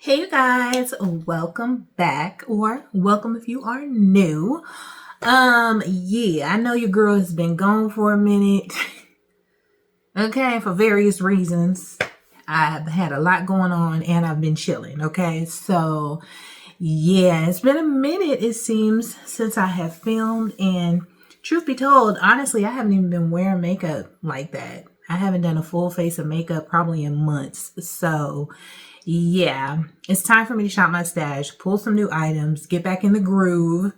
Hey you guys, welcome back, or welcome if you are new. Yeah, I know your girl has been gone for a minute. Okay, for various reasons. I've had a lot going on and I've been chilling, okay? So, yeah, it's been a minute, it seems, since I have filmed, and truth be told, honestly, I haven't even been wearing makeup like that. I haven't done a full face of makeup probably in months. So, yeah, it's time for me to shop my stash, pull some new items, get back in the groove,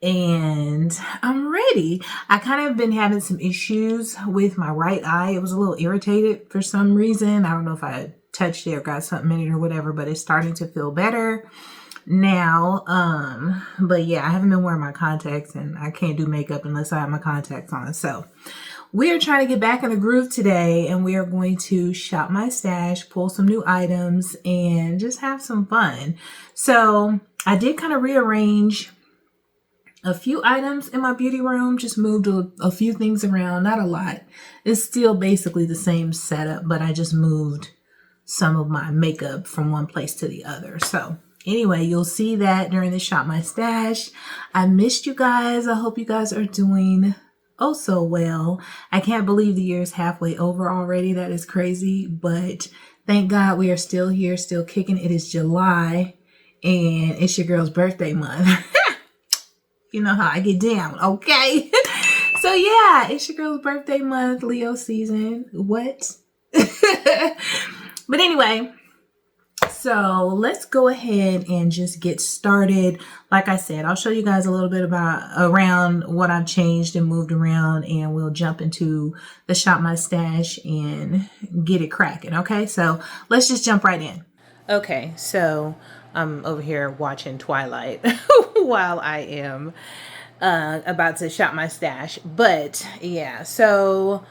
and I'm ready. I kind of been having some issues with my right eye. It was a little irritated for some reason. I don't know if I touched it or got something in it or whatever, but it's starting to feel better now. But yeah, I haven't been wearing my contacts and I can't do makeup unless I have my contacts on. So we are trying to get back in the groove today, and we are going to shop my stash, pull some new items, and just have some fun. So I did kind of rearrange a few items in my beauty room, just moved a few things around, not a lot. It's still basically the same setup, but I just moved some of my makeup from one place to the other. So anyway, you'll see that during the shop my stash. I missed you guys. I hope you guys are doing oh so well. I can't believe the year is halfway over already. That is crazy, but thank God we are still here, still kicking. It is July and it's your girl's birthday month. You know how I get down, okay? So yeah, it's your girl's birthday month, Leo season. What? But anyway, so let's go ahead and just get started. Like I said, I'll show you guys a little bit around what I've changed and moved around, and we'll jump into the shop my stash and get it cracking. Okay, so let's just jump right in. Okay, so I'm over here watching Twilight while I am about to shop my stash. But yeah, so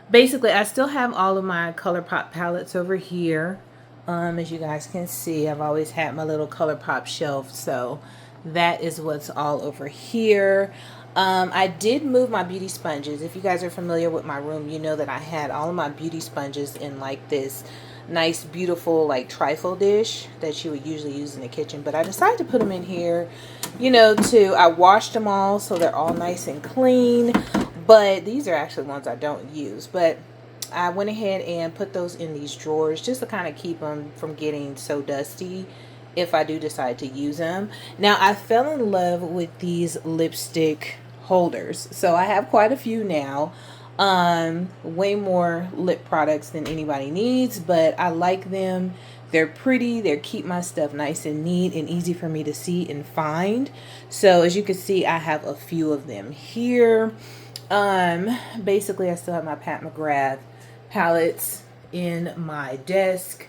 basically I still have all of my ColourPop palettes over here. As you guys can see, I've always had my little ColourPop shelf, so that is what's all over here. I did move my beauty sponges. If you guys are familiar with my room, you know that I had all of my beauty sponges in like this nice, beautiful, like trifle dish that you would usually use in the kitchen. But I decided to put them in here, you know, I washed them all so they're all nice and clean. But these are actually ones I don't use. But I went ahead and put those in these drawers just to kind of keep them from getting so dusty if I do decide to use them. Now, I fell in love with these lipstick holders. So I have quite a few now. Way more lip products than anybody needs, but I like them. They're pretty. They keep my stuff nice and neat and easy for me to see and find. So as you can see, I have a few of them here. Basically I still have my Pat McGrath palettes in my desk.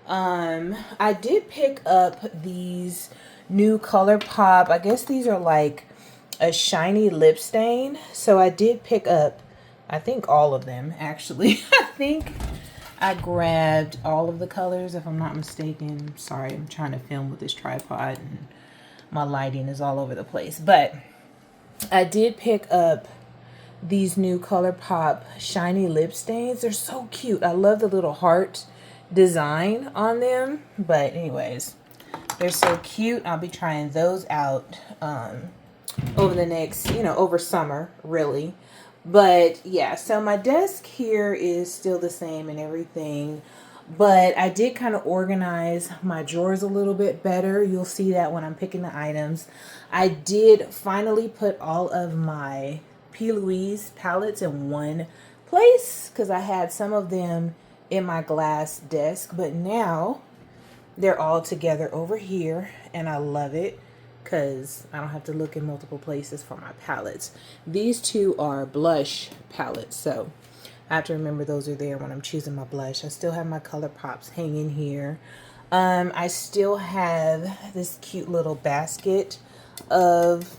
I did pick up these new ColourPop. I guess these are like a shiny lip stain. So I did pick up, I think, all of them actually. I think I grabbed all of the colors, if I'm not mistaken. Sorry, I'm trying to film with this tripod and my lighting is all over the place. But I did pick up these new ColourPop shiny lip stains. They're so cute. I love the little heart design on them. But anyways, they're so cute. I'll be trying those out over the next, over summer, really. But yeah, so my desk here is still the same and everything. But I did kind of organize my drawers a little bit better. You'll see that when I'm picking the items. I did finally put all of my P. Louise palettes in one place because I had some of them in my glass desk, but now they're all together over here and I love it because I don't have to look in multiple places for my palettes. These two are blush palettes, so I have to remember those are there when I'm choosing my blush. I still have my ColourPops hanging here. I still have this cute little basket of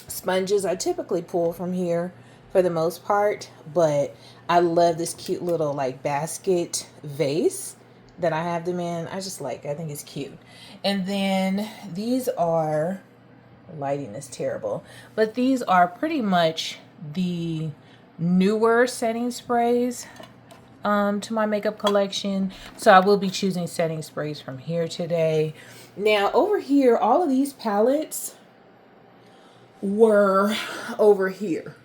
sponges. I typically pull from here for the most part, but I love this cute little like basket vase that I have them in. I think it's cute. And then these are, lighting is terrible, but these are pretty much the newer setting sprays. to my makeup collection. So I will be choosing setting sprays from here today. Now over here, all of these palettes were over here.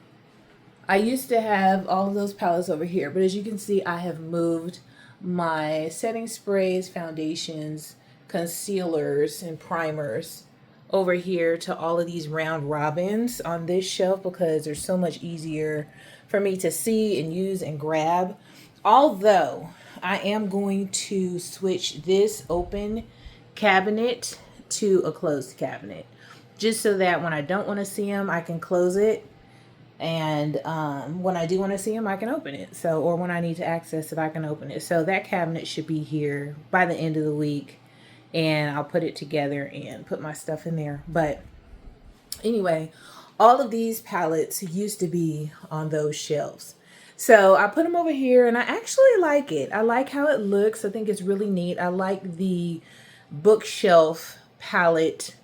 I used to have all of those palettes over here, but as you can see, I have moved my setting sprays, foundations, concealers, and primers over here to all of these round robins on this shelf because they're so much easier for me to see and use and grab. Although I am going to switch this open cabinet to a closed cabinet, just so that when I don't want to see them, I can close it. And when I do want to see them, I can open it. So, or when I need to access it, I can open it. So that cabinet should be here by the end of the week. And I'll put it together and put my stuff in there. But anyway, all of these palettes used to be on those shelves. So I put them over here and I actually like it. I like how it looks. I think it's really neat. I like the bookshelf palette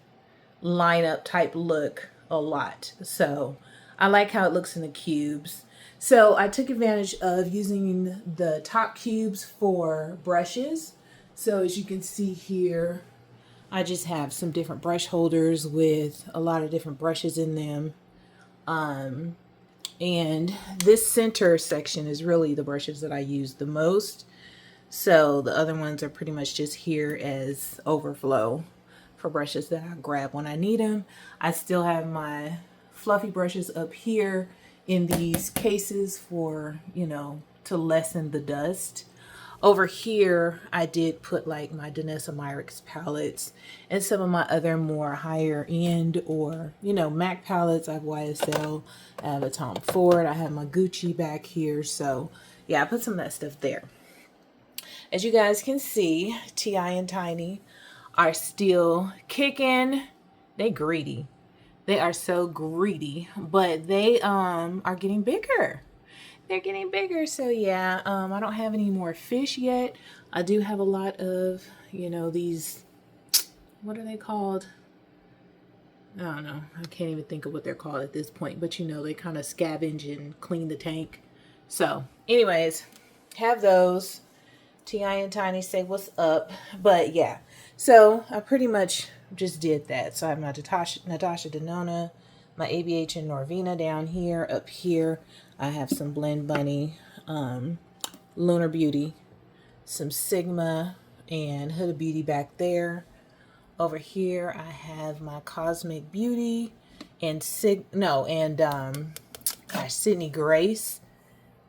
lineup type look a lot. So I like how it looks in the cubes. So I took advantage of using the top cubes for brushes. So as you can see here, I just have some different brush holders with a lot of different brushes in them. And this center section is really the brushes that I use the most. So the other ones are pretty much just here as overflow for brushes that I grab when I need them. I still have my fluffy brushes up here in these cases for, you know, to lessen the dust. Over here, I did put like my Danessa Myricks palettes and some of my other more higher end or, you know, MAC palettes. I have YSL, I have a Tom Ford, I have my Gucci back here. So yeah, I put some of that stuff there. As you guys can see, T.I. and Tiny are still kicking. They greedy. They are so greedy, but they are getting bigger. They're getting bigger. So yeah, I don't have any more fish yet. I do have a lot of, you know, these, what are they called? I don't know. I can't even think of what they're called at this point, but you know, they kind of scavenge and clean the tank. So anyways, have those. T.I. and Tiny say what's up. But yeah, so I pretty much just did that. So I have my Natasha Denona, my ABH and Norvina down here. Up here, I have some Blend Bunny, Lunar Beauty, some Sigma, and Huda Beauty back there. Over here, I have my Cosmic Beauty and Sydney Grace.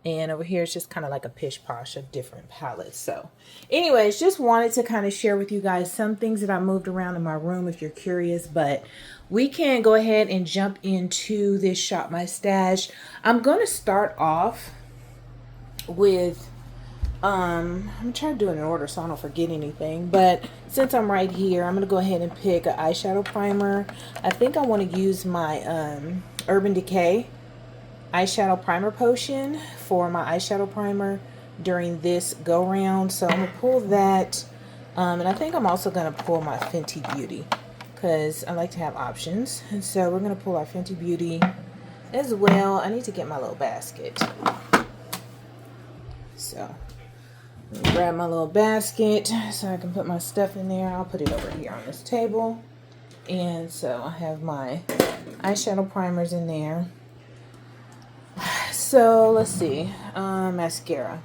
And over here, it's just kind of like a pish posh of different palettes. So anyways, just wanted to kind of share with you guys some things that I moved around in my room if you're curious. But we can go ahead and jump into this Shop My Stash. I'm going to start off with, I'm trying to do it in order so I don't forget anything. But since I'm right here, I'm going to go ahead and pick an eyeshadow primer. I think I want to use my Urban Decay eyeshadow primer potion for my eyeshadow primer during this go round. So I'm gonna pull that, and I think I'm also gonna pull my Fenty Beauty because I like to have options. And so we're gonna pull our Fenty Beauty as well. I need to get my little basket, so let me grab my little basket so I can put my stuff in there. I'll put it over here on this table. And so I have my eyeshadow primers in there. So let's see, mascara.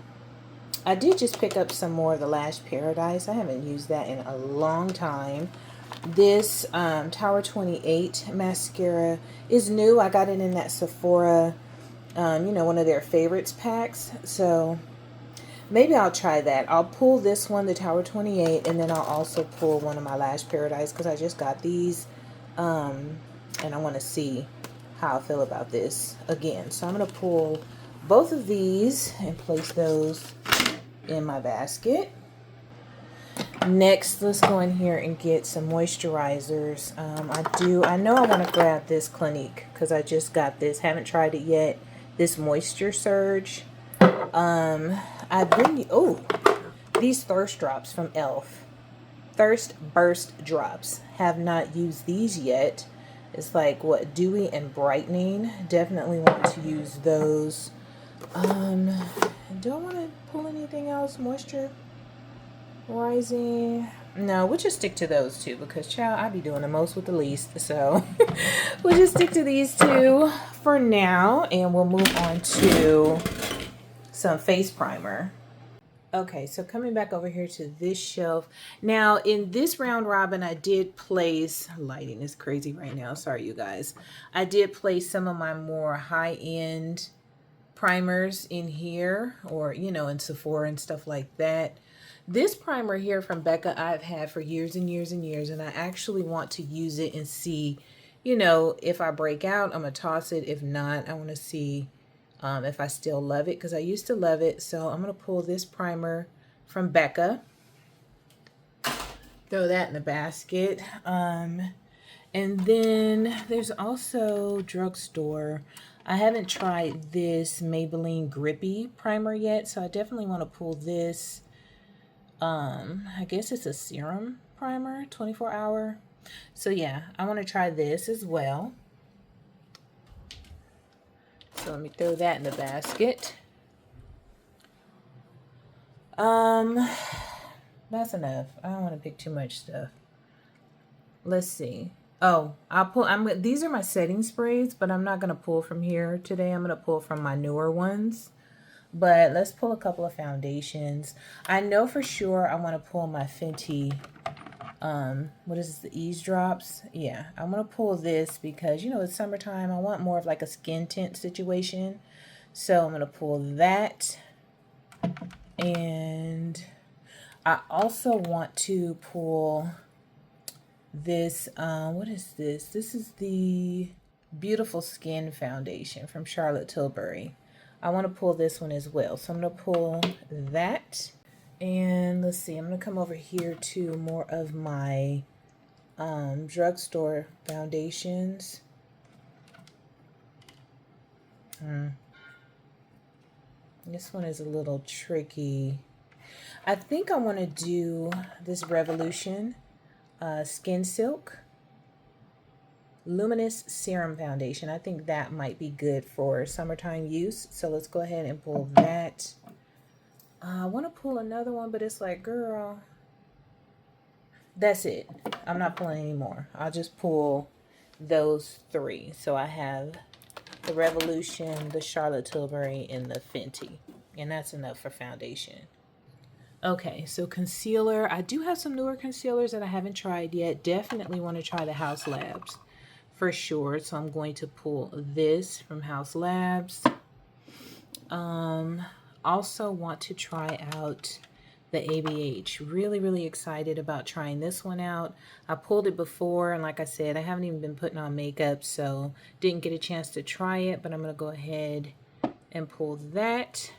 I did just pick up some more of the Lash Paradise. I haven't used that in a long time. This Tower 28 mascara is new. I got it in that Sephora, you know, one of their favorites packs. So maybe I'll try that. I'll pull this one, the Tower 28, and then I'll also pull one of my Lash Paradise because I just got these. And I want to see how I feel about this again. So I'm going to pull both of these and place those in my basket. Next, let's go in here and get some moisturizers. I know I want to grab this Clinique because I just got this. Haven't tried it yet. This Moisture Surge. These Thirst Drops from e.l.f. Thirst Burst Drops. Have not used these yet. It's like, what, dewy and brightening. Definitely want to use those. Do I want to pull anything else? Moisture rising? No, we'll just stick to those two because, child, I be doing the most with the least. So we'll just stick to these two for now, and we'll move on to some face primer. Okay, so coming back over here to this shelf. Now, in this round robin, I did place, lighting is crazy right now, sorry you guys. I did place some of my more high-end primers in here, or, you know, in Sephora and stuff like that. This primer here from Becca I've had for years and years and years, and I actually want to use it and see, you know, if I break out, I'm going to toss it. If not, I want to see if I still love it, because I used to love it. So I'm going to pull this primer from Becca, throw that in the basket. And then there's also drugstore. I haven't tried this Maybelline Grippy primer yet, so I definitely want to pull this. I guess it's a serum primer, 24-hour. So yeah, I want to try this as well. So let me throw that in the basket. That's enough. I don't want to pick too much stuff. Let's see. Oh, I'll pull. These are my setting sprays, but I'm not gonna pull from here today. I'm gonna pull from my newer ones. But let's pull a couple of foundations. I know for sure I want to pull my Fenty. What is this, the Eavesdrops? Yeah, I'm gonna pull this because, you know, it's summertime. I want more of like a skin tint situation. So I'm gonna pull that. And I also want to pull this, what is this? This is the Beautiful Skin Foundation from Charlotte Tilbury. I want to pull this one as well. So I'm going to pull that. And let's see, I'm going to come over here to more of my drugstore foundations. This one is a little tricky. I think I want to do this Revolution Skin Silk Luminous Serum Foundation. I think that might be good for summertime use. So let's go ahead and pull that. I want to pull another one, but it's like, girl, that's it. I'm not pulling anymore. I'll just pull those three. So I have the Revolution, the Charlotte Tilbury, and the Fenty. And that's enough for foundation. Okay, so concealer. I do have some newer concealers that I haven't tried yet. Definitely want to try the House Labs for sure. So I'm going to pull this from House Labs. Also want to try out the ABH. Really, really excited about trying this one out. I pulled it before, and like I said, I haven't even been putting on makeup, so didn't get a chance to try it, but I'm going to go ahead and pull that.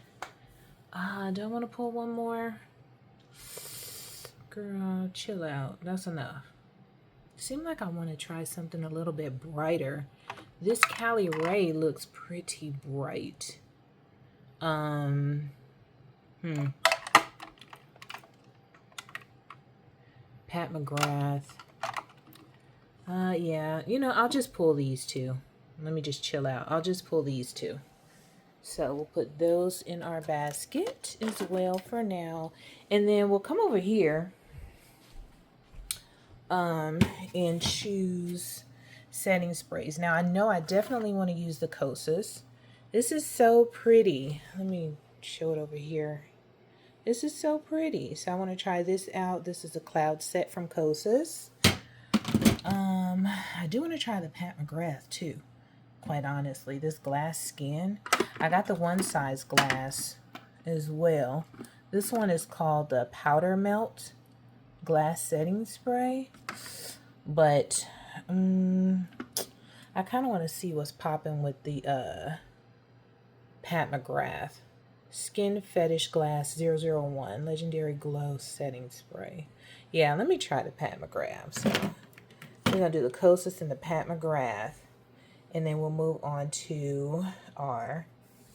Do I want to pull one more? Girl, chill out. That's enough. Seems like I want to try something a little bit brighter. This Cali Ray looks pretty bright. Pat McGrath. Yeah, you know, I'll just pull these two. Let me just chill out. I'll just pull these two. So we'll put those in our basket as well for now. And then we'll come over here and choose setting sprays. Now I know I definitely want to use the Kosas. This is so pretty. Let me show it over here. This is so pretty. So I want to try this out. This is a cloud set from Kosas. I do want to try the Pat McGrath too, quite honestly. This glass skin. I got the one size glass as well. This one is called the Powder Melt Glass Setting Spray. But I kind of want to see what's popping with the Pat McGrath Skin Fetish Glass 001 Legendary Glow Setting Spray. Yeah, let me try the Pat McGrath. So we're going to do the Kosas and the Pat McGrath. And then we'll move on to our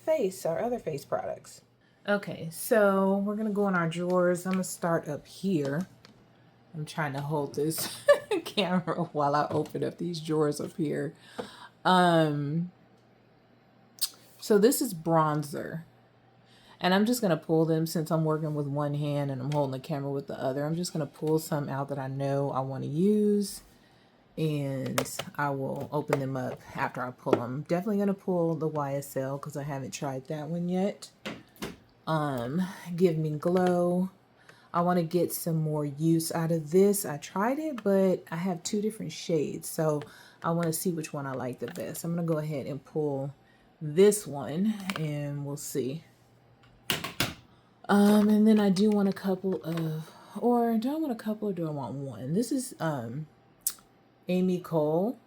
other face products. Okay, so we're going to go in our drawers. I'm going to start up here. I'm trying to hold this camera while I open up these drawers up here. So this is bronzer. And I'm just going to pull them since I'm working with one hand and I'm holding the camera with the other. I'm just going to pull some out that I know I want to use. And I will open them up after I pull them. Definitely going to pull the YSL because I haven't tried that one yet. Give Me Glow. I want to get some more use out of this. I tried it, but I have two different shades. So I want to see which one I like the best. I'm going to go ahead and pull this one and we'll see. And then I do want a couple of, or do I want a couple or do I want one? This is Amy Cole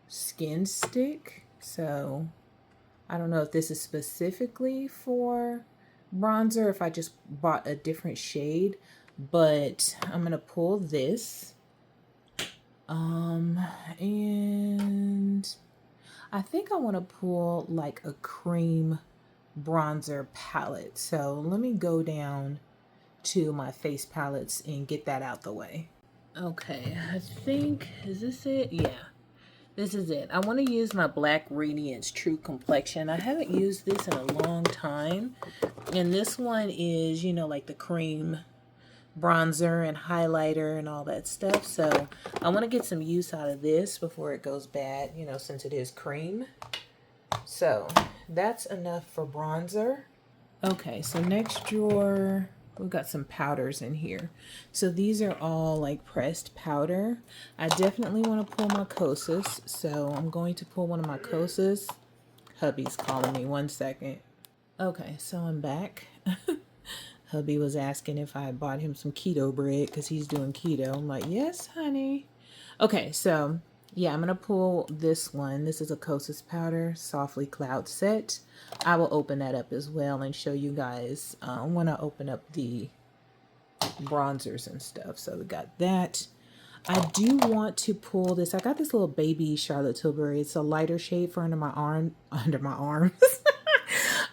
Skin Stick. So I don't know if this is specifically for bronzer, if I just bought a different shade, but I'm going to pull this. And I think I want to pull like a cream bronzer palette. So let me go down to my face palettes and get that out the way. Okay, I think, is this it? Yeah, this is it. I want to use my Black Radiance True Complexion. I haven't used this in a long time. And this one is, you know, like the cream bronzer and highlighter and all that stuff. So I want to get some use out of this before it goes bad, you know, since it is cream. So that's enough for bronzer. Okay, so next drawer, we've got some powders in here. So these are all like pressed powder. I definitely want to pull my Kosas. So I'm going to pull one of my Kosas. Hubby's calling me, 1 second. Okay, so I'm back. Hubby was asking if I bought him some keto bread because he's doing keto. I'm like, yes, honey. Okay, so yeah, I'm going to pull this one. This is a Kosas powder, Softly Cloud Set. I will open that up as well and show you guys when I open up the bronzers and stuff. So we got that. I do want to pull this. I got this little baby Charlotte Tilbury. It's a lighter shade for under my arms.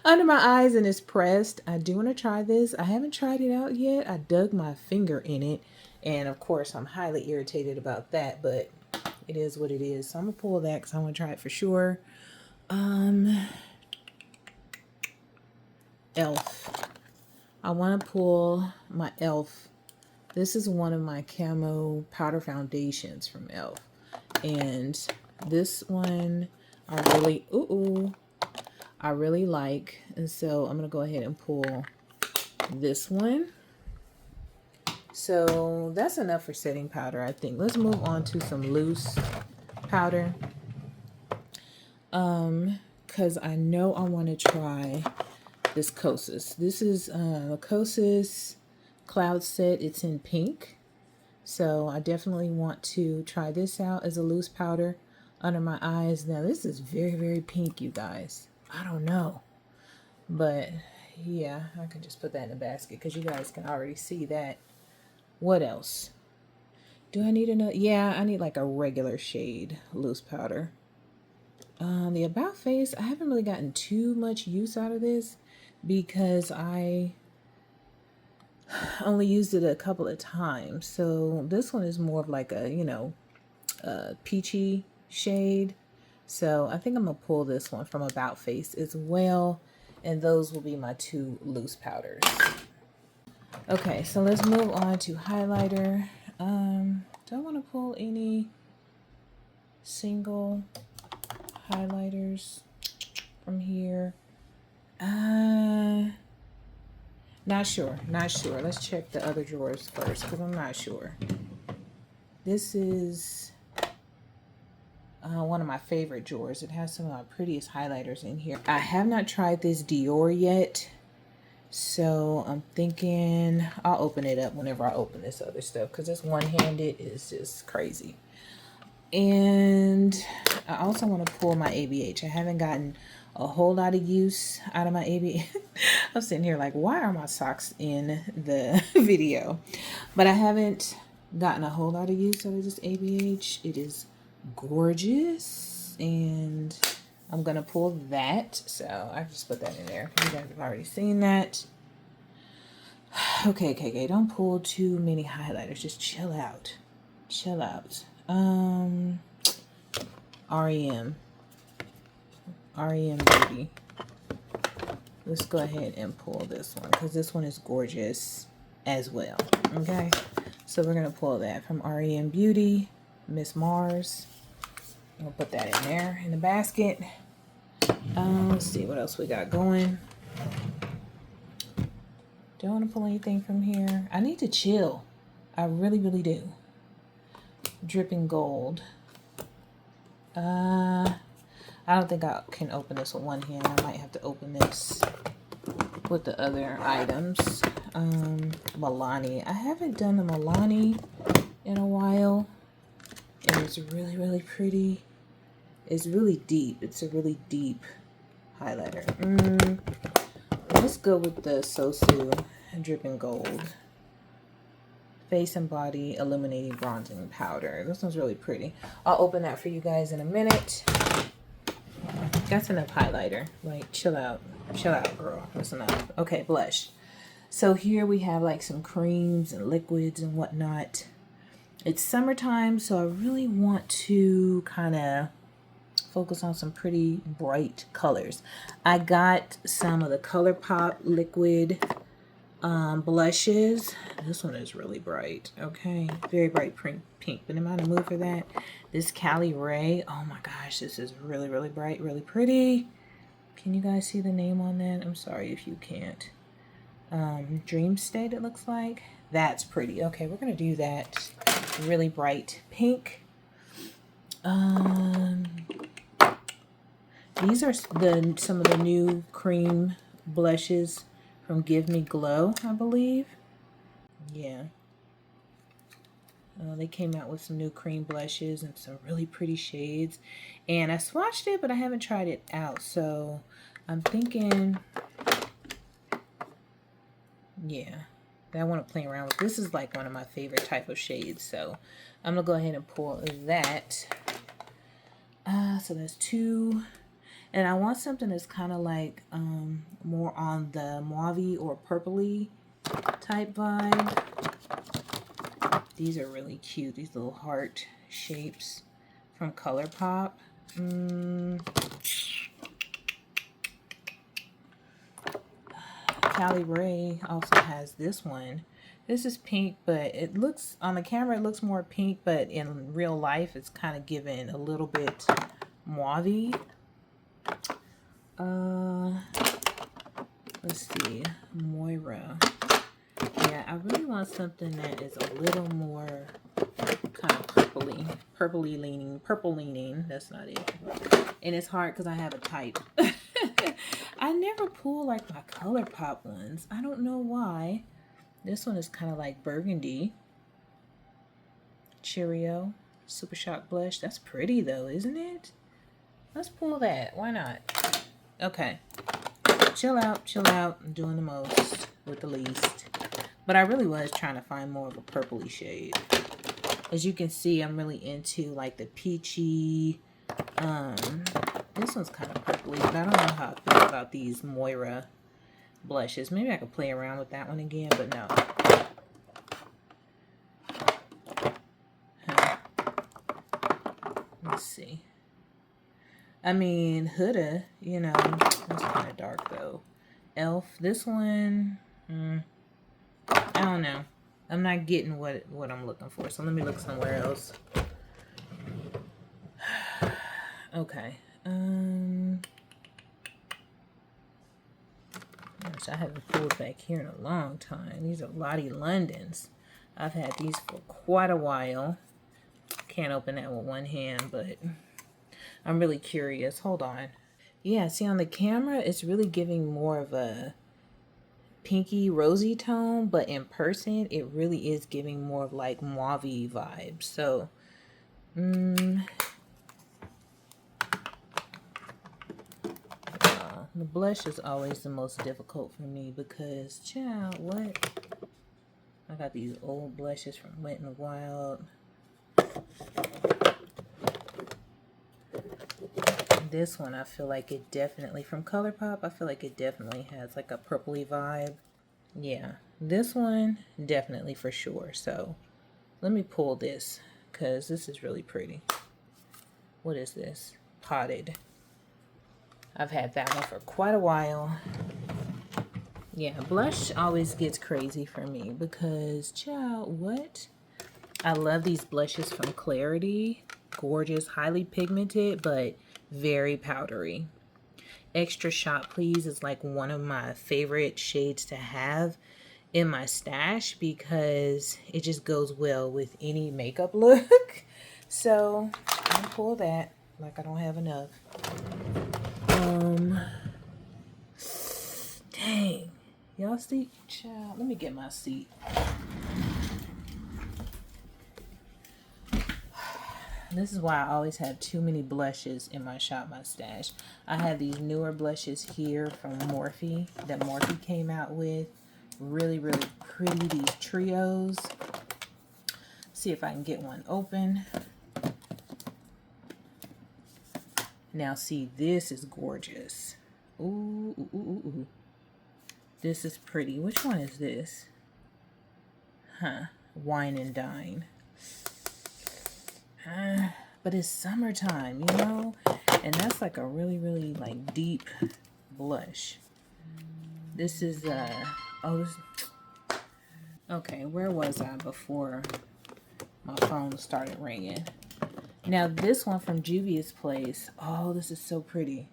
Under my eyes, and it's pressed. I do want to try this. I haven't tried it out yet. I dug my finger in it, and of course I'm highly irritated about that, but it is what it is. So I'm gonna pull that because I want to try it for sure. Elf. I want to pull my Elf. This is one of my camo powder foundations from Elf, and this one I really like, and so I'm gonna go ahead and pull this one. So that's enough for setting powder, I think. Let's move on to some loose powder, because I know I want to try this Kosas. This is a Kosas Cloud Set. It's in pink, so I definitely want to try this out as a loose powder under my eyes. Now this is very, very pink, you guys. I don't know, but yeah, I can just put that in a basket because you guys can already see that. What else? Do I need another? Yeah, I need like a regular shade loose powder. The About Face, I haven't really gotten too much use out of this because I only used it a couple of times. So this one is more of like a, you know, peachy shade. So I think I'm going to pull this one from About Face as well. And those will be my two loose powders. Okay, so let's move on to highlighter. Do I want to pull any single highlighters from here? Not sure. Let's check the other drawers first because I'm not sure. This is one of my favorite drawers. It has some of my prettiest highlighters in here. I have not tried this Dior yet, so I'm thinking I'll open it up whenever I open this other stuff because this one-handed is just crazy. And I also want to pull my ABH. I haven't gotten a whole lot of use out of my ABH. I'm sitting here like, why are my socks in the video? But I haven't gotten a whole lot of use out of this ABH. It is gorgeous, and I'm gonna pull that. So I just put that in there. You guys have already seen that. Okay, don't pull too many highlighters. Just chill out. REM. REM Beauty. Let's go ahead and pull this one because this one is gorgeous as well. Okay, so we're gonna pull that from REM Beauty, Miss Mars. We'll put that in there in the basket. Let's see what else we got going. Don't want to pull anything from here. I need to chill. I really, really do. Dripping Gold. I don't think I can open this with one hand. I might have to open this with the other items. Milani. I haven't done the Milani in a while. And it's really, really pretty. It's really deep. It's a really deep highlighter. Let's go with the Sosu Dripping Gold Face and Body Illuminating Bronzing Powder. This one's really pretty. I'll open that for you guys in a minute. That's enough highlighter. Like, chill out. Chill out, girl. That's enough. Okay, blush. So here we have like some creams and liquids and whatnot. It's summertime, so I really want to kind of focus on some pretty bright colors. I got some of the ColourPop liquid blushes. This one is really bright. Okay, very bright pink, but am I in the mood for that? This Cali Ray. Oh my gosh, this is really, really bright, really pretty. Can you guys see the name on that? I'm sorry if you can't. Dream State, it looks like. That's pretty. Okay, we're gonna do that really bright pink. These are some of the new cream blushes from Give Me Glow, I believe. Yeah. They came out with some new cream blushes and some really pretty shades. And I swatched it, but I haven't tried it out. So I'm thinking, yeah, that I want to play around with. This is like one of my favorite type of shades. So I'm going to go ahead and pull that. So there's two. And I want something that's kind of like more on the mauve or purpley type vibe. These are really cute. These little heart shapes from ColourPop. Cali Ray also has this one. This is pink, but it looks, on the camera, it looks more pink, but in real life, it's kind of given a little bit mauve. Let's see, Moira. Yeah, I really want something that is a little more kind of purple leaning. That's not it. And it's hard because I have a type. I never pull like my ColourPop ones. I don't know why. This one is kind of like burgundy. Cheerio Super Shock Blush. That's pretty though, isn't it? Let's pull that. Why not? Okay. Chill out, chill out. I'm doing the most with the least. But I really was trying to find more of a purpley shade. As you can see, I'm really into like the peachy. This one's kind of purpley, but I don't know how I feel about these Moira blushes. Maybe I could play around with that one again, but no. Let's see. I mean, Huda, you know, that's kind of dark though. Elf, this one, I don't know. I'm not getting what I'm looking for, so let me look somewhere else. Okay. Gosh, I haven't pulled back here in a long time. These are Lottie Londons. I've had these for quite a while. Can't open that with one hand, but I'm really curious. Hold on. Yeah, see on the camera, it's really giving more of a pinky rosy tone, but in person, it really is giving more of like mauve vibes. So, the blush is always the most difficult for me because, child, what? I got these old blushes from Wet n Wild. This one, I feel like it definitely, from ColourPop, I feel like it definitely has like a purpley vibe. Yeah, this one, definitely for sure. So, let me pull this because this is really pretty. What is this? Potted. I've had that one for quite a while. Yeah, blush always gets crazy for me because, child, what? I love these blushes from Clarity. Gorgeous, highly pigmented, but very powdery. Extra Shot Please is like one of my favorite shades to have in my stash because it just goes well with any makeup look. So I'll pull that like I don't have enough. Dang. Y'all see? Child, let me get my seat. This is why I always have too many blushes in my Shop My Stash. I have these newer blushes here from Morphe that Morphe came out with. Really, really pretty, these trios. See if I can get one open. Now see, this is gorgeous. Ooh, ooh, ooh, ooh. This is pretty. Which one is this? Huh. Wine and Dine. But it's summertime, you know? And that's like a really, really like deep blush. This is, okay, where was I before my phone started ringing? Now this one from Juvia's Place. Oh, this is so pretty.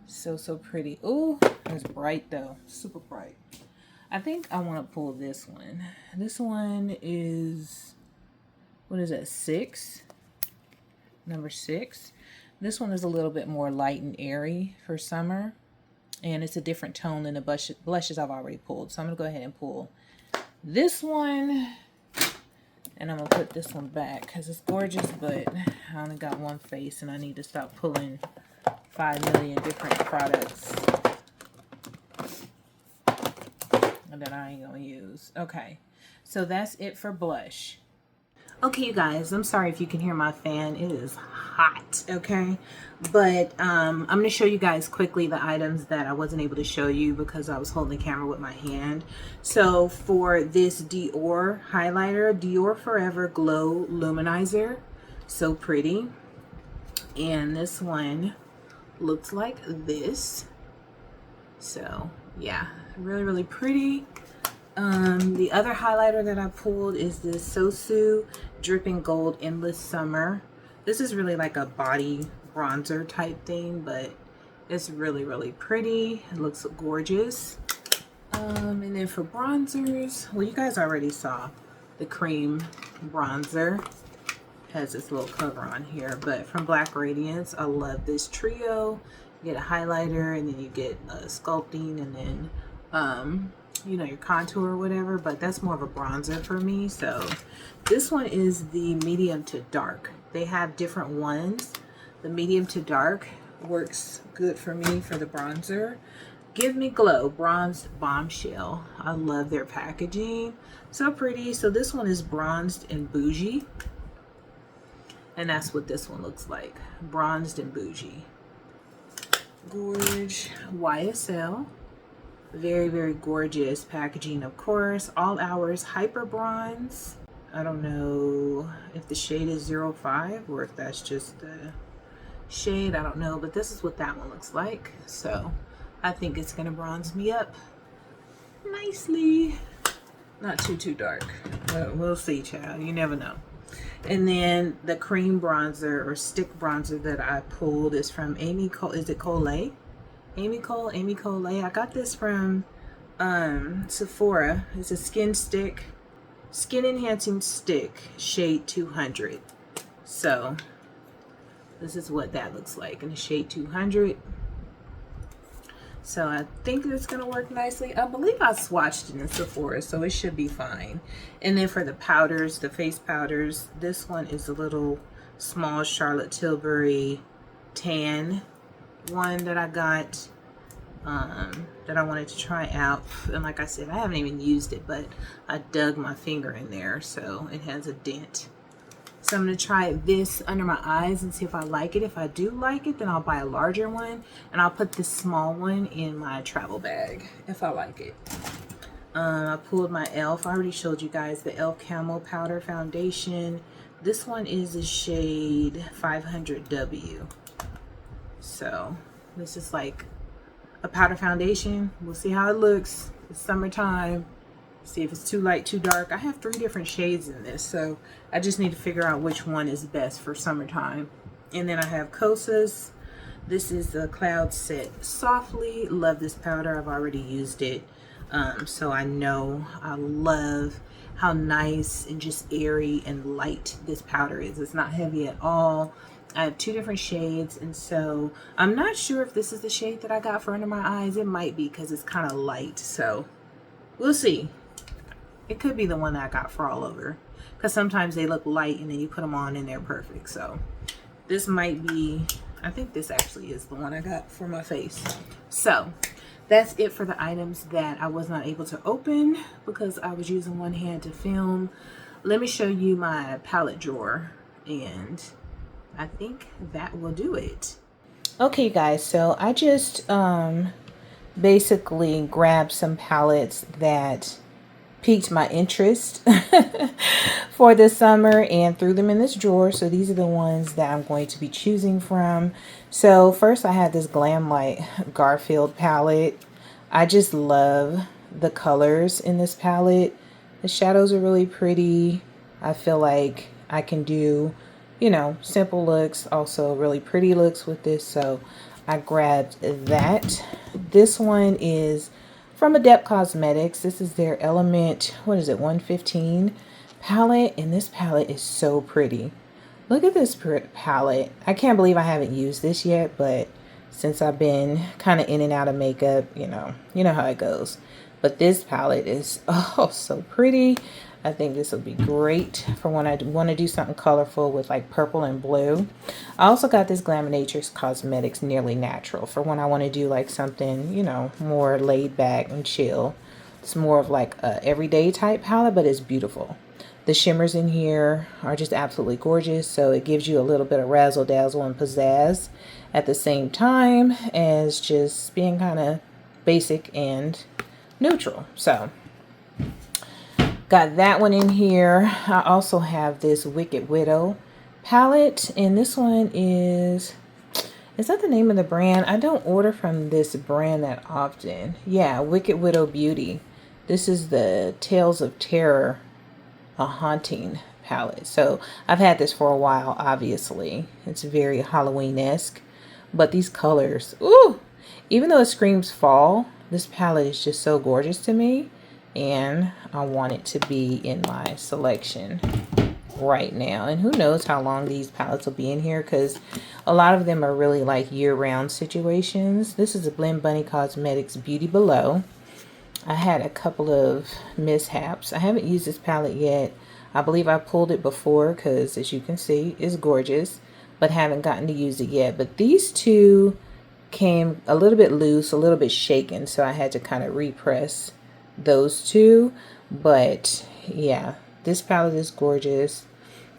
So pretty. Ooh, it's bright though. Super bright. I think I want to pull this one. This one is, what is that, 6? Number 6. This one is a little bit more light and airy for summer. And it's a different tone than the blushes I've already pulled. So I'm going to go ahead and pull this one. And I'm going to put this one back because it's gorgeous, but I only got one face and I need to stop pulling 5 million different products that I ain't going to use. Okay, so that's it for blush. Okay, you guys, I'm sorry if you can hear my fan. It is hot, okay? But I'm going to show you guys quickly the items that I wasn't able to show you because I was holding the camera with my hand. So for this Dior highlighter, Dior Forever Glow Luminizer. So pretty. And this one looks like this. So, yeah, really, really pretty. The other highlighter that I pulled is this Sosu Dripping Gold Endless Summer. This is really like a body bronzer type thing, but it's really, really pretty. It looks gorgeous. And then for bronzers, well, you guys already saw the cream bronzer. Has this little cover on here, but from Black Radiance, I love this trio. You get a highlighter, and then you get sculpting, and then you know, your contour or whatever, but that's more of a bronzer for me. So this one is the medium to dark. They have different ones. The medium to dark works good for me for the bronzer. Give Me Glow Bronzed Bombshell. I love their packaging. So pretty. So this one is bronzed and bougie. And that's what this one looks like. Bronzed and bougie. Gorge YSL. Very, very gorgeous packaging, of course. All Hours Hyper Bronze. I don't know if the shade is 05 or if that's just the shade. I don't know, but this is what that one looks like. So I think it's gonna bronze me up nicely. Not too dark, but we'll see, child. You never know. And then the cream bronzer or stick bronzer that I pulled is from Amy Cole. Is it Colé? Amy Colé. I got this from Sephora. It's a skin enhancing stick, shade 200. So this is what that looks like in the shade 200. So I think it's gonna work nicely. I believe I swatched it in Sephora, so it should be fine. And then for the powders, the face powders, this one is a little small Charlotte Tilbury tan one that I got that I wanted to try out. And like I said, I haven't even used it, but I dug my finger in there, so it has a dent. So I'm going to try this under my eyes and see if I like it. If I do like it, then I'll buy a larger one, and I'll put this small one in my travel bag if I like it. I pulled my e.l.f. I already showed you guys the e.l.f. Camo Powder Foundation. This one is a shade 500W. So This is like a powder foundation. We'll see how it looks. It's summertime. See if it's too light, too dark. I have 3 different shades in this, so I just need to figure out which one is best for summertime. And then I have Kosas. This is the Cloud Set Softly. Love this powder. I've already used it. So I know I love how nice and just airy and light this powder is. It's not heavy at all. I have 2 different shades, and so I'm not sure if this is the shade that I got for under my eyes. It might be because it's kind of light, so we'll see. It could be the one that I got for all over, because sometimes they look light and then you put them on and they're perfect. So this might be, I think this actually is the one I got for my face. So that's it for the items that I was not able to open because I was using one hand to film. Let me show you my palette drawer, and I think that will do it. Okay guys, so I just basically grabbed some palettes that piqued my interest for this summer and threw them in this drawer. So these are the ones that I'm going to be choosing from. So first I have this Glamlight Garfield palette. I just love the colors in this palette. The shadows are really pretty. I feel like I can do, you know, simple looks, also really pretty looks with this. So I grabbed that. This one is from Nomad Cosmetics. This is their Element, what is it, 115 palette, and this palette is so pretty. Look at this palette. I can't believe I haven't used this yet, but since I've been kind of in and out of makeup, you know how it goes. But this palette is so pretty. I think this will be great for when I want to do something colorful with like purple and blue. I also got this Nomad Cosmetics Nearly Natural for when I want to do like something, you know, more laid back and chill. It's more of like a everyday type palette, but it's beautiful. The shimmers in here are just absolutely gorgeous. So it gives you a little bit of razzle dazzle and pizzazz at the same time as just being kind of basic and neutral. So got that one in here. I also have this Wicked Widow palette, and this one is that the name of the brand? I don't order from this brand that often. Yeah, Wicked Widow Beauty. This is the Tales of Terror, a Haunting palette. So I've had this for a while, obviously. It's very Halloween-esque, but these colors, ooh, even though it screams fall, this palette is just so gorgeous to me. And I want it to be in my selection right now. And who knows how long these palettes will be in here, because a lot of them are really like year-round situations. This is a Blend Bunny Cosmetics Beauty Below. I had a couple of mishaps. I haven't used this palette yet. I believe I pulled it before because, as you can see, it's gorgeous, but haven't gotten to use it yet. But these two came a little bit loose, a little bit shaken, so I had to kind of repress those two. But yeah, this palette is gorgeous.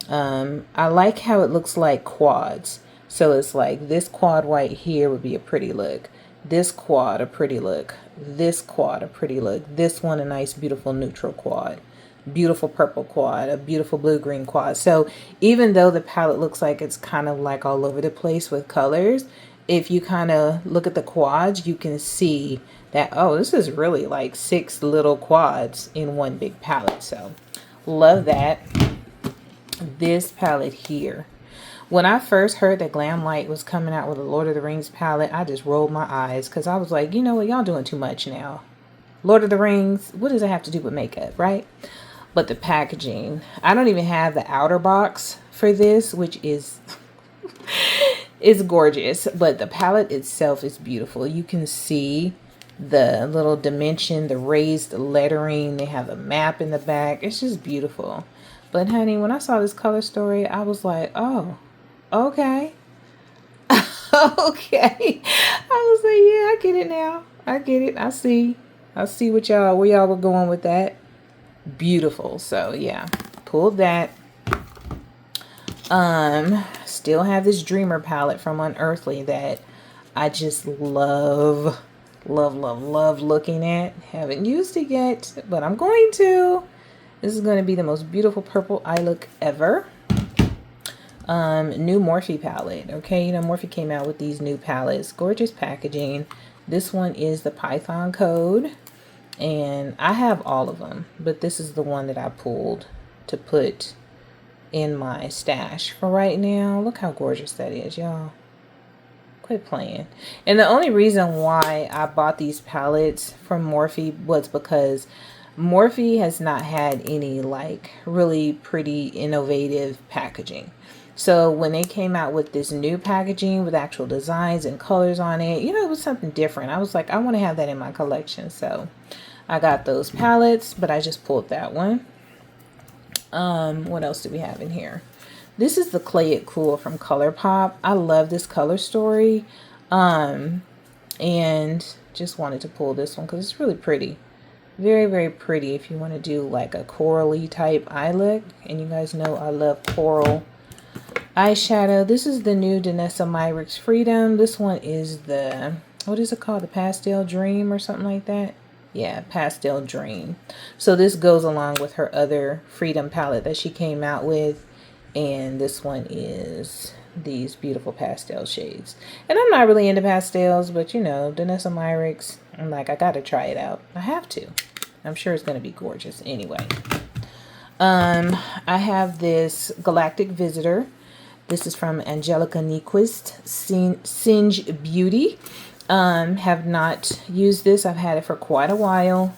I like how it looks like quads. So it's like this quad right here would be a pretty look, this quad a pretty look, this quad a pretty look, this one a nice beautiful neutral quad, beautiful purple quad, a beautiful blue-green quad. So even though the palette looks like it's kind of like all over the place with colors, if you kind of look at the quads, you can see that, oh, this is really like 6 little quads in one big palette. So love that. This palette here, when I first heard that Glamlight was coming out with a Lord of the Rings palette, I just rolled my eyes because I was like, you know what, y'all doing too much now. Lord of the Rings, what does it have to do with makeup, right? But the packaging, I don't even have the outer box for this, which is is gorgeous, but the palette itself is beautiful. You can see the little dimension, the raised lettering. They have a map in the back. It's just beautiful. But honey, when I saw this color story, I was like, oh, okay. Okay. I was like, yeah, I get it now. I get it. I see what where y'all were going with that. Beautiful. So yeah, pulled that. Still have this Dreamer palette from Unearthly that I just love looking at. Haven't used it yet, but I'm going to. This is going to be the most beautiful purple eye look ever. new Morphe palette. Okay, you know, Morphe came out with these new palettes. Gorgeous packaging. This one is the Python code, and I have all of them, but this is the one that I pulled to put in my stash for right now. Look how gorgeous that is, y'all. Quit playing. And the only reason why I bought these palettes from Morphe was because Morphe has not had any like really pretty innovative packaging. So when they came out with this new packaging with actual designs and colors on it, you know, it was something different. I was like, I want to have that in my collection. So I got those palettes, but I just pulled that one. What else do we have in here? This is the Clay It Cool from ColourPop. I love this color story. And just wanted to pull this one because it's really pretty. Very, very pretty if you want to do like a corally type eye look. And you guys know I love coral eyeshadow. This is the new Danessa Myricks Freedom. This one is the, what is it called? The Pastel Dream or something like that. Yeah, Pastel Dream. So this goes along with her other Freedom palette that she came out with. And this one is these beautiful pastel shades. And I'm not really into pastels, but you know, Danessa Myricks, I'm like, I gotta try it out. I have to. I'm sure it's gonna be gorgeous anyway. I have this Galactic Visitor. This is from Angelica Nyquist, Singe Beauty. Have not used this. I've had it for quite a while.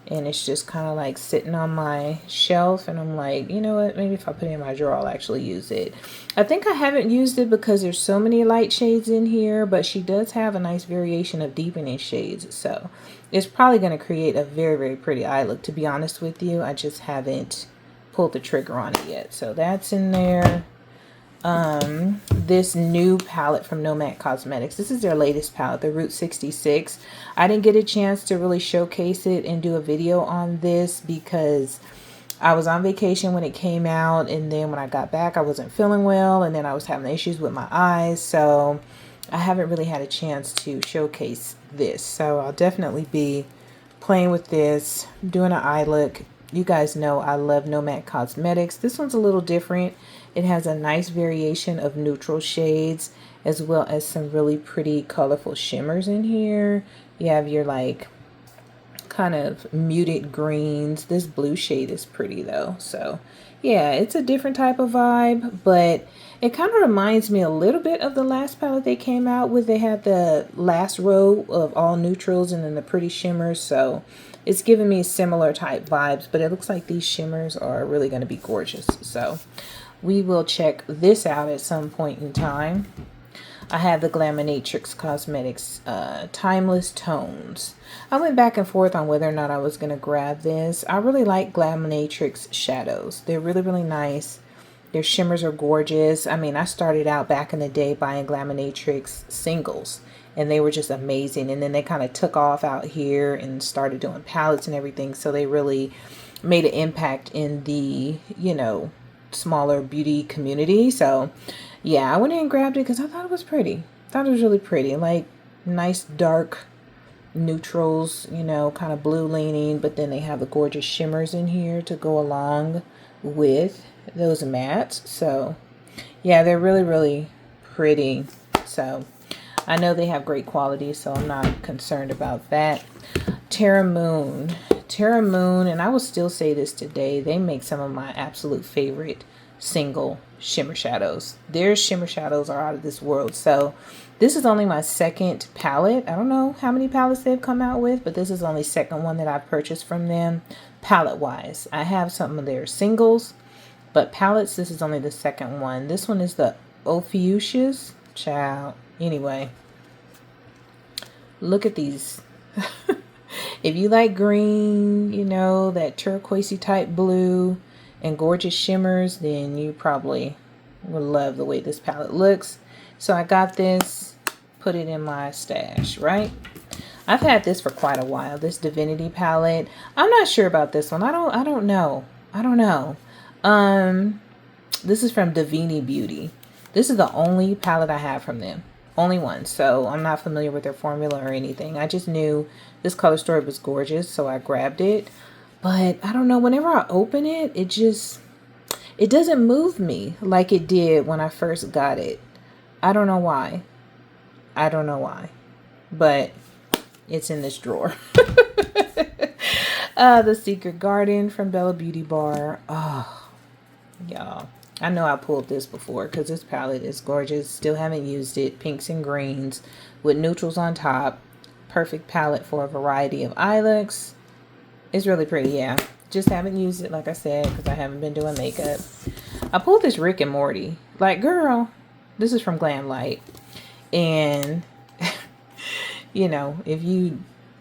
And it's just kind of like sitting on my shelf. And I'm like, you know what? Maybe if I put it in my drawer, I'll actually use it. I think I haven't used it because there's so many light shades in here. But she does have a nice variation of deepening shades. So it's probably going to create a very, very pretty eye look. To be honest with you, I just haven't pulled the trigger on it yet. So that's in there. This new palette from Nomad Cosmetics. This is their latest palette, the Route 66. I didn't get a chance to really showcase it and do a video on this because I was on vacation when it came out, and then when I got back I wasn't feeling well, and then I was having issues with my eyes, so I haven't really had a chance to showcase this. So I'll definitely be playing with this, doing an eye look. You guys know I love Nomad Cosmetics. This one's a little different. It has a nice variation of neutral shades as well as some really pretty colorful shimmers in here. You have your like kind of muted greens. This blue shade is pretty though. So yeah, it's a different type of vibe, but it kind of reminds me a little bit of the last palette they came out with. They had the last row of all neutrals and then the pretty shimmers. So it's giving me similar type vibes, but it looks like these shimmers are really going to be gorgeous. So we will check this out at some point in time. I have the Glaminatrix Cosmetics Timeless Tones. I went back and forth on whether or not I was going to grab this. I really like Glaminatrix shadows. They're really, really nice. Their shimmers are gorgeous. I mean, I started out back in the day buying Glaminatrix singles, and they were just amazing. And then they kind of took off out here and started doing palettes and everything. So they really made an impact in the, you know, smaller beauty community. So yeah, I went in and grabbed it because I thought it was pretty. I thought it was really pretty. Like nice dark neutrals, you know, kind of blue leaning, but then they have the gorgeous shimmers in here to go along with those mattes. So yeah, they're really, really pretty. So I know they have great quality, so I'm not concerned about that. Terra Moon, and I will still say this today, they make some of my absolute favorite single shimmer shadows. Their shimmer shadows are out of this world. So this is only my second palette. I don't know how many palettes they've come out with, but this is only second one that I've purchased from them palette wise. I have some of their singles, but palettes, this is only the second one. This one is the Ophiuchus. Child. Anyway, look at these. If you like green, you know, that turquoisey type blue and gorgeous shimmers, then you probably will love the way this palette looks. So I got this, put it in my stash, right? I've had this for quite a while, this Divinity palette. I'm not sure about this one. I don't know. This is from Divini Beauty. This is the only palette I have from them. Only one. So I'm not familiar with their formula or anything. I just knew this color story was gorgeous, so I grabbed it. But I don't know, whenever I open it, it it doesn't move me like it did when I first got it. I don't know why. I don't know why. But it's in this drawer. The Secret Garden from Bella Beauty Bar. Oh, y'all. I know I pulled this before because this palette is gorgeous. Still haven't used it. Pinks and greens with neutrals on top. Perfect palette for a variety of eye looks. It's really pretty, yeah. Just haven't used it, like I said, because I haven't been doing makeup. I pulled this Rick and Morty. Like, girl, this is from Glam Light. And, you know,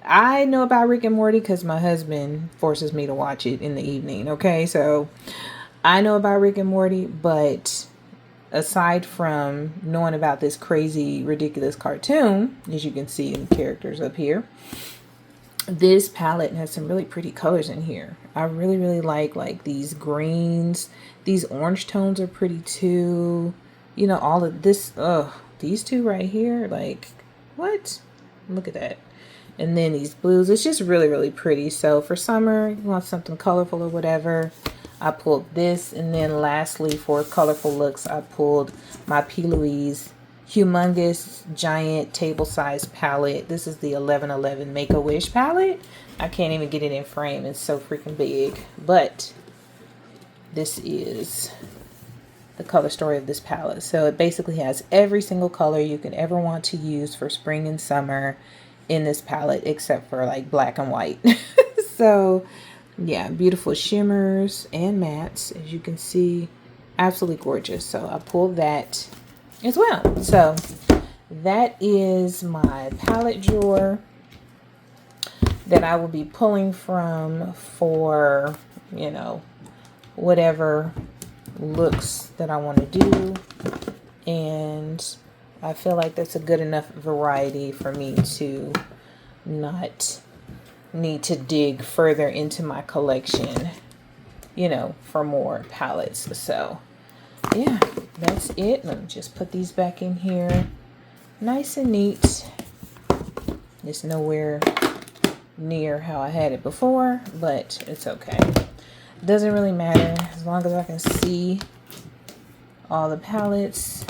I know about Rick and Morty because my husband forces me to watch it in the evening, okay? So, I know about Rick and Morty, but aside from knowing about this crazy, ridiculous cartoon, as you can see in the characters up here, this palette has some really pretty colors in here. I really, really like these greens. These orange tones are pretty too. You know, all of this, these two right here, like, what? Look at that. And then these blues, it's just really, really pretty. So for summer, you want something colorful or whatever, I pulled this. And then lastly, for colorful looks, I pulled my P. Louise humongous giant table size palette. This is the 1111 Make-A-Wish palette. I can't even get it in frame. It's so freaking big. But this is the color story of this palette. So it basically has every single color you can ever want to use for spring and summer in this palette, except for like black and white. So yeah, beautiful shimmers and mattes, as you can see. Absolutely gorgeous. So I pulled that as well. So that is my palette drawer that I will be pulling from for, you know, whatever looks that I want to do. And I feel like that's a good enough variety for me to not need to dig further into my collection, you know, for more palettes. So yeah, that's it. Let me just put these back in here nice and neat. It's nowhere near how I had it before, but it's okay. Doesn't really matter as long as I can see all the palettes.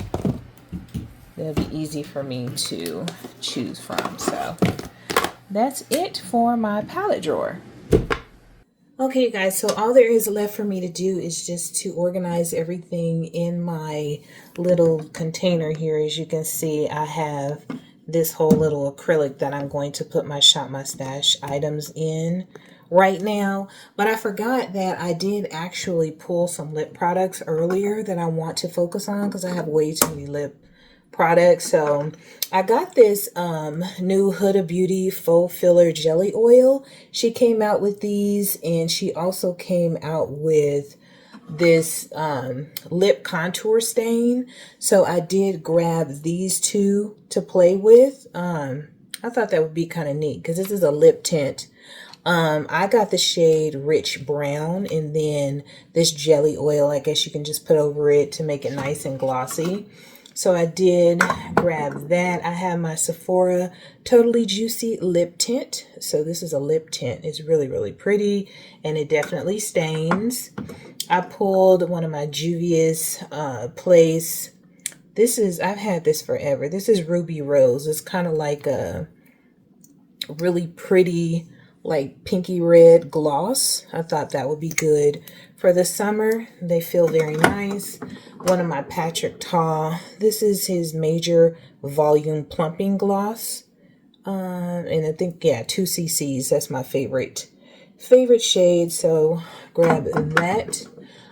It'll be easy for me to choose from. So that's it for my palette drawer. Okay, guys, so all there is left for me to do is just to organize everything in my little container here. As you can see, I have this whole little acrylic that I'm going to put my Shop My Stash items in right now. But I forgot that I did actually pull some lip products earlier that I want to focus on because I have way too many lip products. So I got this new Huda Beauty Faux Filler Jelly Oil. She came out with these, and she also came out with this lip contour stain. So I did grab these two to play with. I thought that would be kind of neat because this is a lip tint. I got the shade Rich Brown, and then this jelly oil, I guess you can just put over it to make it nice and glossy. So I did grab that. I have my Sephora Totally Juicy Lip Tint. So this is a lip tint. It's really, really pretty, and it definitely stains. I pulled one of my Juvia's Place. This is, I've had this forever. This is Ruby Rose. It's kind of like a really pretty, like pinky red gloss. I thought that would be good for the summer. They feel very nice. One of my Patrick Ta. This is his Major Volume Plumping Gloss. And I think, yeah, 2 cc's. That's my favorite shade. So grab that.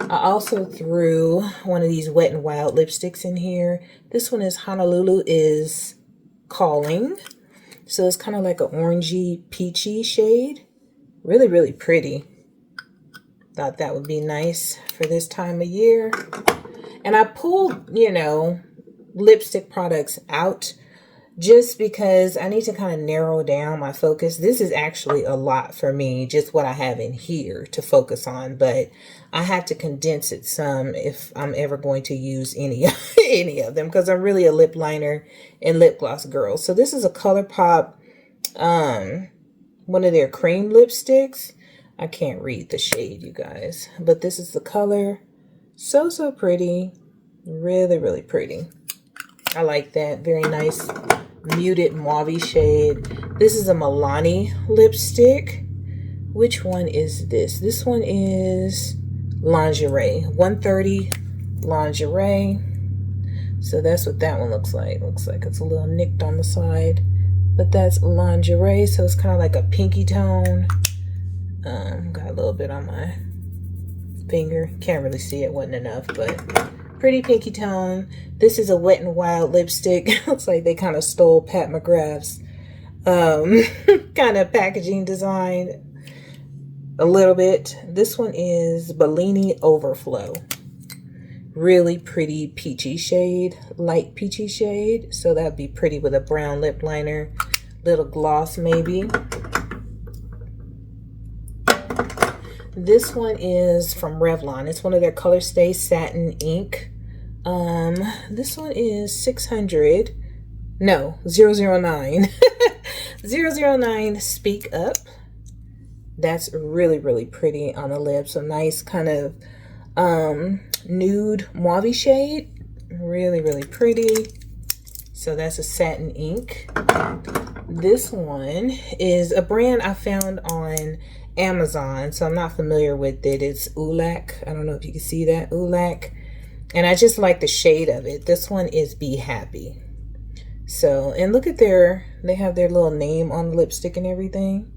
I also threw one of these Wet n Wild lipsticks in here. This one is Honolulu is Calling. So it's kind of like an orangey, peachy shade. Really, really pretty. Thought that would be nice for this time of year. And I pulled, you know, lipstick products out just because I need to kind of narrow down my focus. This is actually a lot for me, just what I have in here to focus on. But I have to condense it some if I'm ever going to use any of them, because I'm really a lip liner and lip gloss girl. So this is a ColourPop, one of their cream lipsticks. I can't read the shade, you guys, but this is the color. So pretty. Really, really pretty. I like that. Very nice muted mauve shade. This is a Milani lipstick. Which one is this? This one is Lingerie. 130 Lingerie. So that's what that one looks like. Looks like it's a little nicked on the side. But that's Lingerie. So it's kind of like a pinky tone. Got a little bit on my finger. Can't really see it. Wasn't enough, but pretty pinky tone. This is a Wet n Wild lipstick. Looks like they kind of stole Pat McGrath's kind of packaging design a little bit. This one is Bellini Overflow. Really pretty peachy shade, light peachy shade. So that'd be pretty with a brown lip liner, little gloss maybe. This one is from Revlon. It's one of their Color Stay Satin Ink. This one is 600. No, 009. 009 Speak Up. That's really, really pretty on the lips. A nice kind of nude mauve shade. Really, really pretty. So that's a satin ink. This one is a brand I found on Amazon, so I'm not familiar with it. It's Ulac. I don't know if you can see that. Ulac. And I just like the shade of it. This one is Be Happy. So, and look at they have their little name on the lipstick and everything.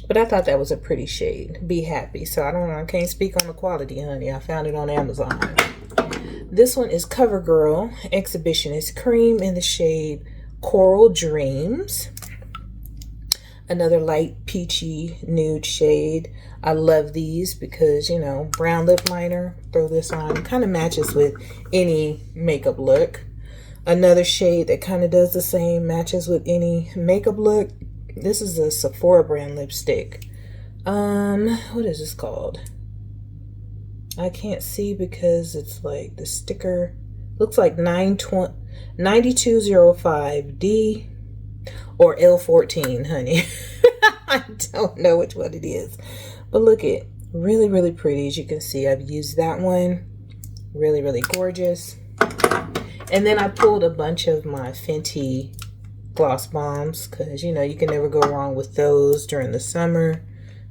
But I thought that was a pretty shade. Be Happy. So I don't know. I can't speak on the quality, honey. I found it on Amazon. This one is CoverGirl Exhibitionist Cream in the shade Coral Dreams. Another light peachy nude shade. I love these because, you know, brown lip liner. Throw this on. Kind of matches with any makeup look. Another shade that kind of does the same. Matches with any makeup look. This is a Sephora brand lipstick. What is this called? I can't see because it's like the sticker. Looks like 9205D or L14, honey. I don't know which one it is. But look at, really, really pretty. As you can see, I've used that one. Really, really gorgeous. And then I pulled a bunch of my Fenty gloss bombs because, you know, you can never go wrong with those during the summer.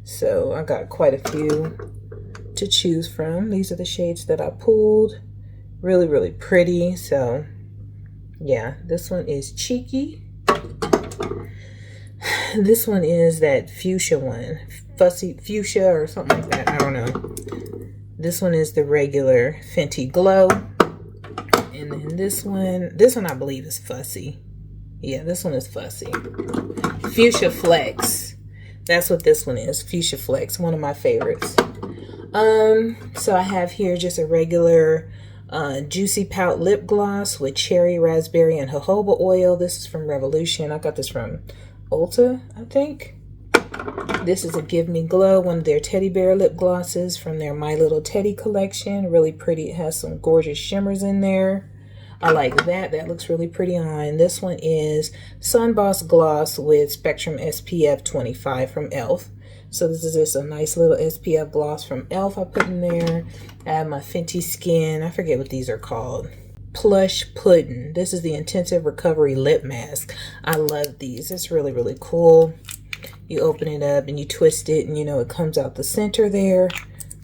So I got quite a few to choose from. These are the shades that I pulled. Really, really pretty. So yeah, this one is Cheeky. This one is that fuchsia one. Fussy fuchsia or something like that. I don't know. This one is the regular Fenty Glow. And then this one I believe is Fussy. Yeah, this one is Fussy. Fuchsia Flex. That's what this one is. Fuchsia Flex. One of my favorites. So I have here just a regular Juicy Pout lip gloss with cherry, raspberry, and jojoba oil. This is from Revolution. I got this from Ulta, I think. This is a Give Me Glow, one of their teddy bear lip glosses from their My Little Teddy collection. Really pretty. It has some gorgeous shimmers in there. I like that. That looks really pretty on. This one is Sun Boss Gloss with Spectrum SPF 25 from e.l.f. So this is just a nice little SPF gloss from e.l.f. I put in there. I have my Fenty Skin. I forget what these are called. Plush Pudding. This is the Intensive Recovery Lip Mask. I love these. It's really, really cool. You open it up and you twist it and, you know, it comes out the center there.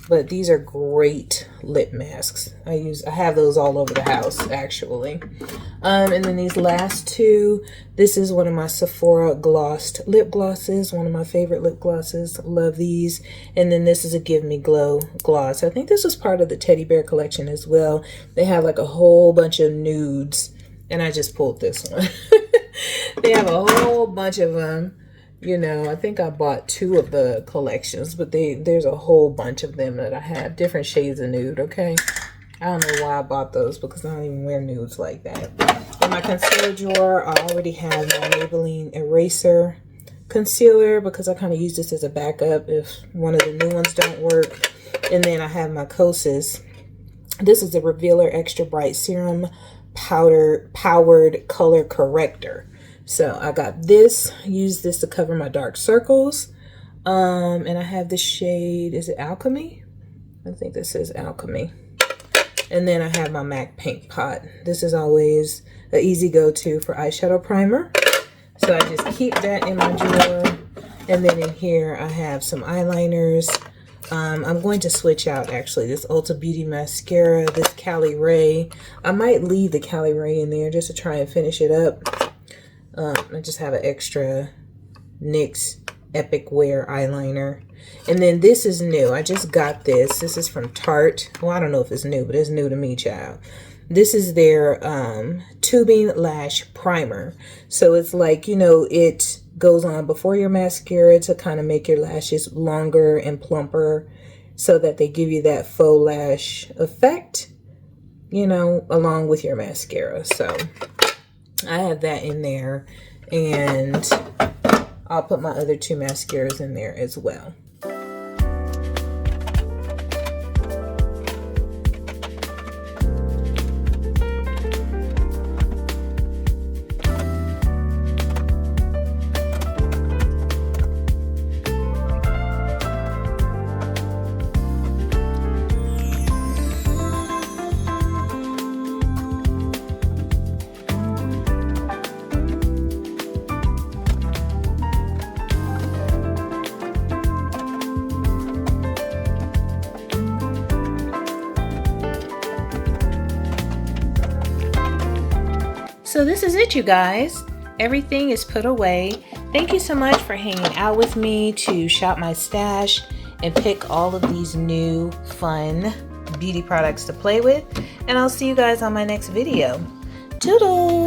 But these are great lip masks. I have those all over the house, actually. And then these last two, this is one of my Sephora glossed lip glosses. One of my favorite lip glosses. Love these. And then this is a Give Me Glow gloss. I think this was part of the teddy bear collection as well. They have like a whole bunch of nudes. And I just pulled this one. They have a whole bunch of them. You know, I think I bought 2 of the collections, but there's a whole bunch of them that I have. Different shades of nude, okay? I don't know why I bought those because I don't even wear nudes like that. In my concealer drawer, I already have my Maybelline Eraser concealer because I kind of use this as a backup if one of the new ones don't work. And then I have my Kosas. This is a Revealer Extra Bright Serum Powered Color Corrector. So I got this, use this to cover my dark circles. And I have the shade, is it Alchemy? I think this says Alchemy. And then I have my MAC paint pot. This is always an easy go-to for eyeshadow primer. So I just keep that in my drawer. And then in here I have some eyeliners. I'm going to switch out actually this Ulta Beauty mascara, this Cali Ray. I might leave the Cali Ray in there just to try and finish it up. I just have an extra NYX Epic Wear eyeliner. And then this is new. I just got this. This is from Tarte. Well, I don't know if it's new, but it's new to me, child. This is their tubing lash primer. So it's like, you know, it goes on before your mascara to kind of make your lashes longer and plumper so that they give you that faux lash effect, you know, along with your mascara. So I have that in there, and I'll put my other two mascaras in there as well. So this is it, you guys. Everything is put away. Thank you so much for hanging out with me to shop my stash and pick all of these new fun beauty products to play with. And I'll see you guys on my next video. Toodles!